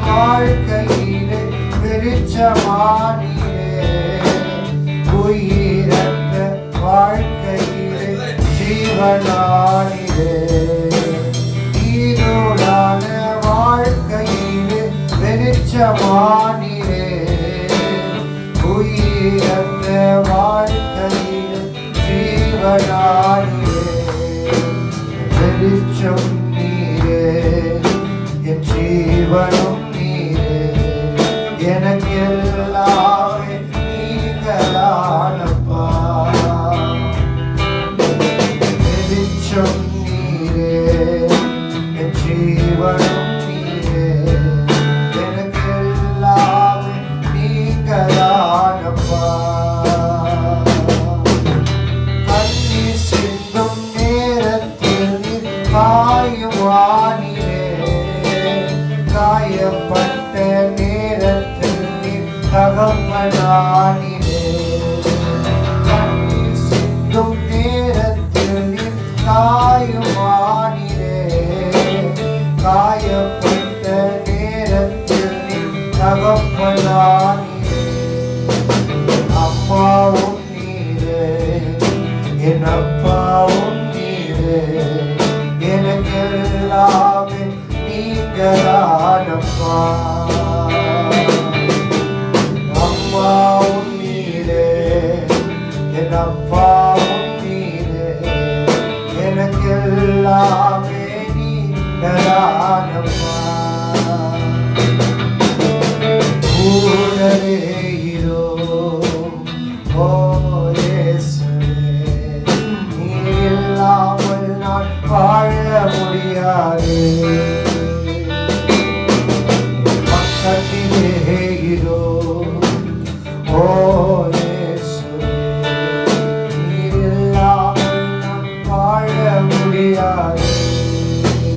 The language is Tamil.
வாழ்க்கையிலே வெளிச்சமானீரே, உயிரற்ற வாழ்க்கையிலே ஜீவனானீரே, இருளான வாழ்க்கையிலே வெளிச்சமானீரே, உயிரற்ற வாழ்க்கையிலே ஜீவனானீரே. வெளிச்சம் நீரே, என் ஜீவனும் நீரே, எனக்கு எல்லாமே நீங்களானப்பா. வெளிச்சம் நீரே, என் ஜீவனும் நீரே, எனக்கு எல்லாமே நீங்களானப்பா. கண்ணீர் சிந்தும் நேரத்தில் காயுவானீரே, காயப்பட்ட நேரத்தில் நீர் தகப்பனானீரே. கண்ணீர் சிந்தும் நேரத்தில் நீர் காயுவானீரே, காயப்பட்ட நேரத்தில் நீர் தகப்பனானீரே. அம்மாவும் நீரே, என் அப்பாவும் நீரே, எனக்கு எல்லாமே நீங்களானப்பா. அம்மாவும் நீரே, என் அப்பாவும் நீரே, எனக்கு எல்லாமே நீங்களானப்பா. கூடவே